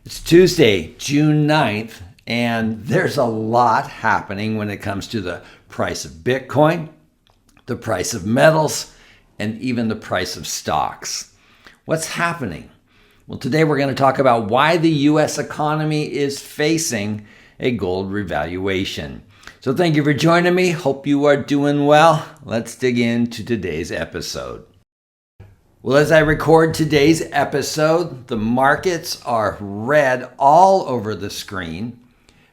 It's Tuesday, June 9th, and there's a lot happening when it comes to the price of Bitcoin, the price of metals, and even the price of stocks. What's happening? Well, today we're going to talk about why the U.S. economy is facing a gold revaluation. So thank you for joining me. Hope you are doing well. Let's dig into today's episode. Well, as I record today's episode, the markets are red all over the screen.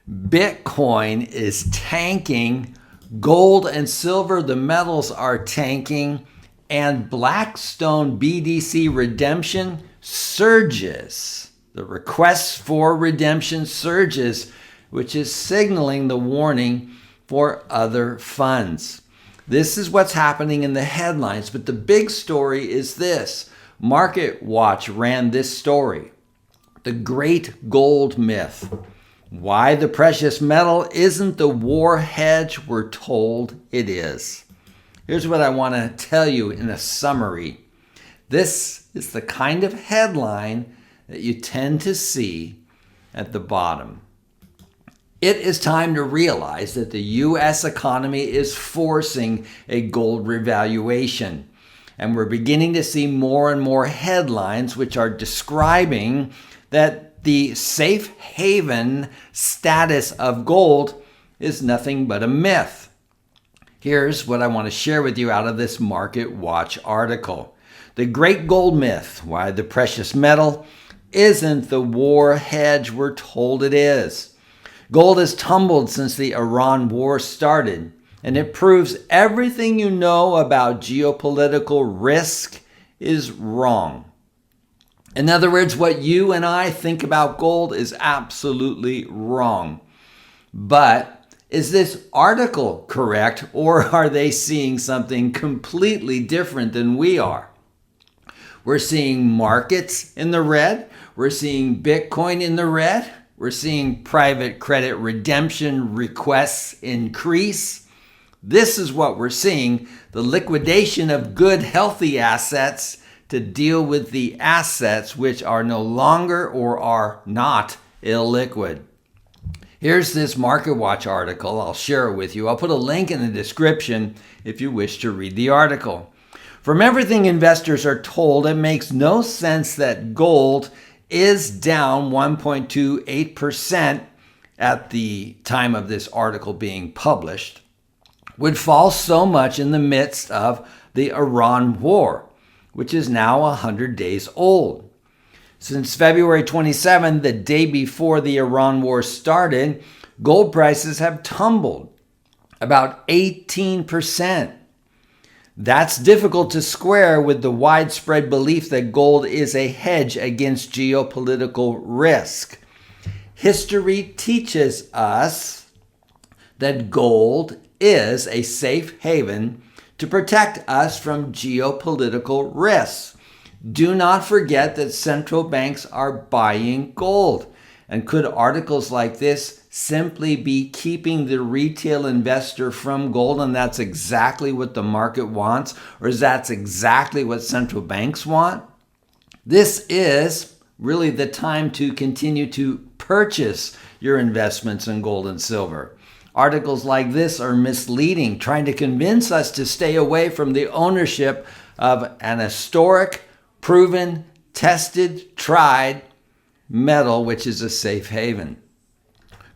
Bitcoin is tanking. Gold and silver, the metals, are tanking. And Blackstone BDC redemption surges. The requests for redemption surges, which is signaling the warning for other funds. This is what's happening in the headlines, but the big story is this. Market Watch ran this story. The great gold myth. Why the precious metal isn't the war hedge we're told it is. Here's what I want to tell you in a summary. This is the kind of headline that you tend to see at the bottom. It is time to realize that the U.S. economy is forcing a gold revaluation. And we're beginning to see more and more headlines which are describing that the safe haven status of gold is nothing but a myth. Here's what I want to share with you out of this Market Watch article. The great gold myth, why the precious metal isn't the war hedge we're told it is. Gold has tumbled since the Iran war started, and it proves everything you know about geopolitical risk is wrong. In other words, what you and I think about gold is absolutely wrong. But is this article correct, or are they seeing something completely different than we are? We're seeing markets in the red. We're seeing Bitcoin in the red. We're seeing private credit redemption requests increase. This is what we're seeing, the liquidation of good, healthy assets to deal with the assets which are no longer or are not illiquid. Here's this Market Watch article. I'll share it with you. I'll put a link in the description if you wish to read the article. From everything investors are told, it makes no sense that gold is down 1.28% at the time of this article being published, would fall so much in the midst of the Iran war, which is now 100 days old. Since February 27, the day before the Iran war started, gold prices have tumbled about 18%. That's difficult to square with the widespread belief that gold is a hedge against geopolitical risk. History teaches us that gold is a safe haven to protect us from geopolitical risks. Do not forget that central banks are buying gold. And could articles like this simply be keeping the retail investor from gold, and that's exactly what the market wants, or is that exactly what central banks want? This is really the time to continue to purchase your investments in gold and silver. Articles like this are misleading, trying to convince us to stay away from the ownership of an historic, proven, tested, tried metal, which is a safe haven.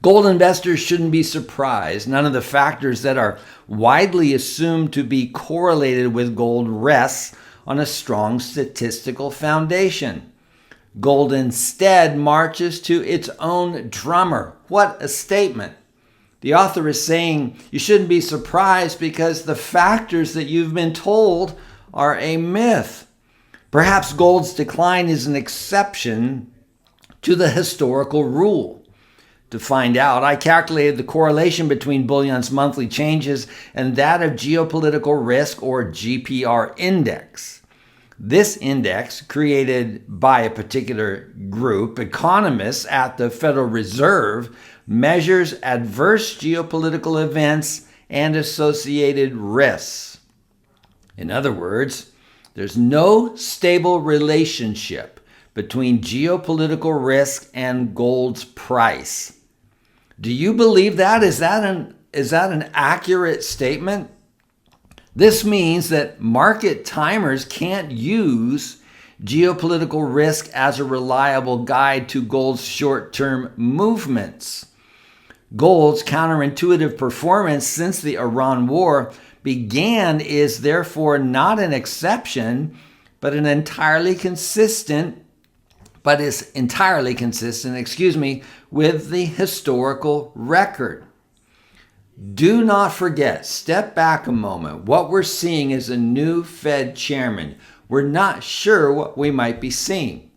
Gold investors shouldn't be surprised. None of the factors that are widely assumed to be correlated with gold rests on a strong statistical foundation. Gold instead marches to its own drummer. What a statement. The author is saying you shouldn't be surprised because the factors that you've been told are a myth. Perhaps gold's decline is an exception to the historical rule. To find out, I calculated the correlation between bullion's monthly changes and that of geopolitical risk, or GPR index. This index, created by a particular group, economists at the Federal Reserve, measures adverse geopolitical events and associated risks. In other words, there's no stable relationship between geopolitical risk and gold's price. Do you believe that? Is that an accurate statement? This means that market timers can't use geopolitical risk as a reliable guide to gold's short-term movements. Gold's counterintuitive performance since the Iran war began is therefore not an exception, but is entirely consistent, with the historical record. Do not forget, step back a moment. What we're seeing is a new Fed chairman. We're not sure what we might be seeing.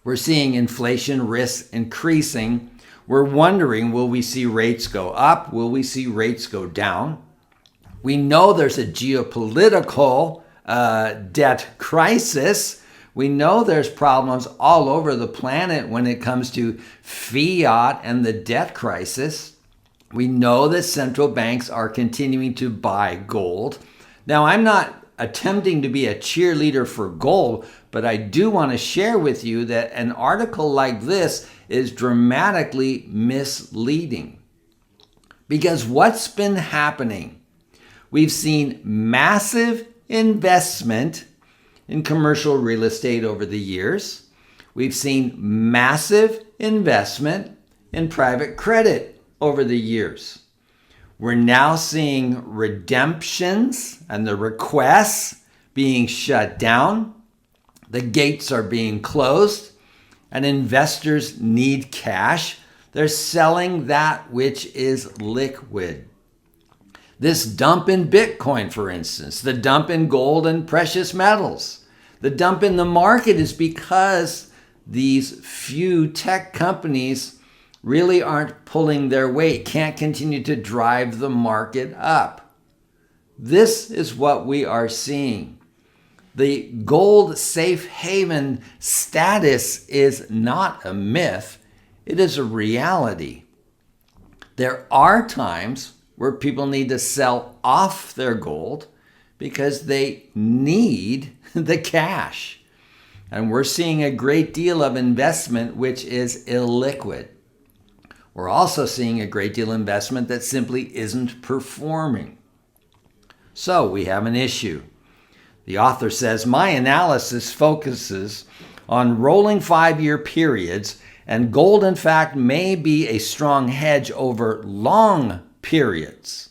We're seeing inflation risks increasing. We're wondering, will we see rates go up? Will we see rates go down? We know there's a geopolitical debt crisis. We know there's problems all over the planet when it comes to fiat and the debt crisis. We know that central banks are continuing to buy gold. Now, I'm not attempting to be a cheerleader for gold, but I do want to share with you that an article like this is dramatically misleading. Because what's been happening? We've seen massive investment in commercial real estate over the years. We've seen massive investment in private credit over the years. We're now seeing redemptions and the requests being shut down. The gates are being closed and investors need cash. They're selling that which is liquid. This dump in Bitcoin, for instance, the dump in gold and precious metals, the dump in the market is because these few tech companies really aren't pulling their weight, can't continue to drive the market up. This is what we are seeing. The gold safe haven status is not a myth, it is a reality. There are times where people need to sell off their gold because they need the cash. And we're seeing a great deal of investment which is illiquid. We're also seeing a great deal of investment that simply isn't performing. So we have an issue. The author says, my analysis focuses on rolling 5-year periods, and gold, in fact, may be a strong hedge over long periods.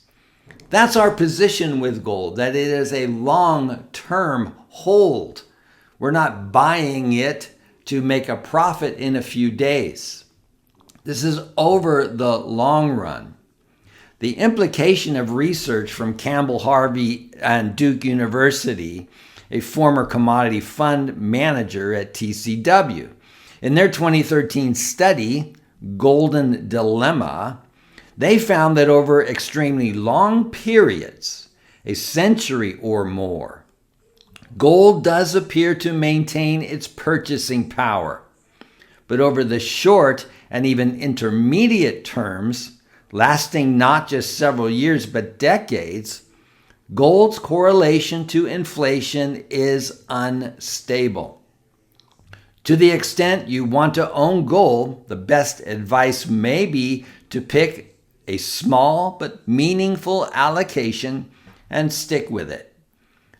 That's our position with gold, that it is a long-term hold. We're not buying it to make a profit in a few days. This is over the long run. The implication of research from Campbell Harvey and Duke University, a former commodity fund manager at TCW, in their 2013 study, Golden Dilemma, they found that over extremely long periods, a century or more, gold does appear to maintain its purchasing power. But over the short and even intermediate terms, lasting not just several years but decades, gold's correlation to inflation is unstable. To the extent you want to own gold, the best advice may be to pick a small but meaningful allocation and stick with it.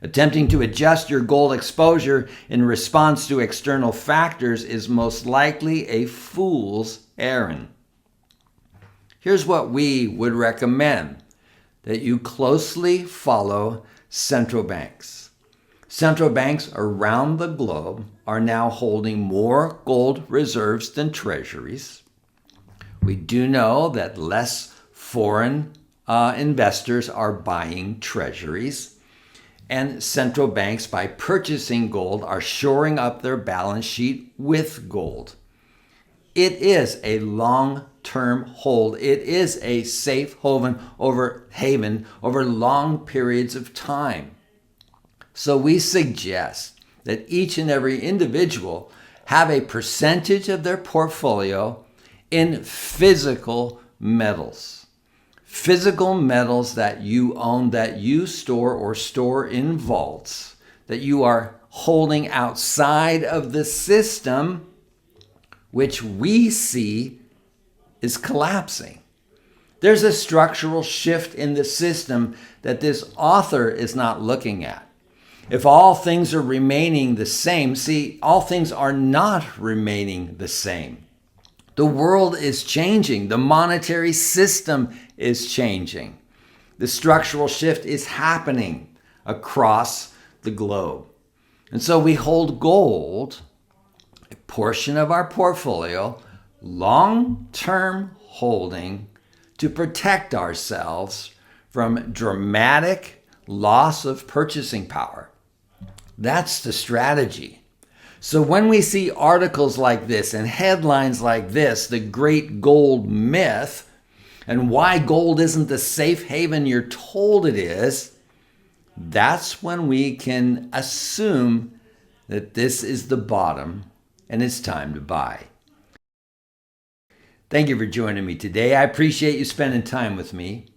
Attempting to adjust your gold exposure in response to external factors is most likely a fool's errand. Here's what we would recommend, that you closely follow central banks. Central banks around the globe are now holding more gold reserves than treasuries. We do know that less foreign investors are buying treasuries. And central banks, by purchasing gold, are shoring up their balance sheet with gold. It is a long-term hold. It is a safe haven over long periods of time. So we suggest that each and every individual have a percentage of their portfolio in physical metals. Physical metals that you own, that you store or store in vaults, that you are holding outside of the system, which we see is collapsing. There's a structural shift in the system that this author is not looking at. If all things are remaining the same, see, all things are not remaining the same. The world is changing. The monetary system is changing. The structural shift is happening across the globe. And so we hold gold, a portion of our portfolio, long-term holding to protect ourselves from dramatic loss of purchasing power. That's the strategy. So when we see articles like this and headlines like this, the great gold myth, and why gold isn't the safe haven you're told it is, that's when we can assume that this is the bottom and it's time to buy. Thank you for joining me today. I appreciate you spending time with me.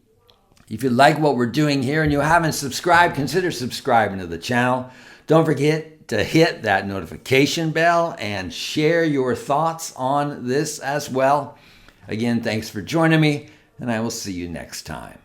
If you like what we're doing here and you haven't subscribed, consider subscribing to the channel. Don't forget to hit that notification bell and share your thoughts on this as well. Again, thanks for joining me, and I will see you next time.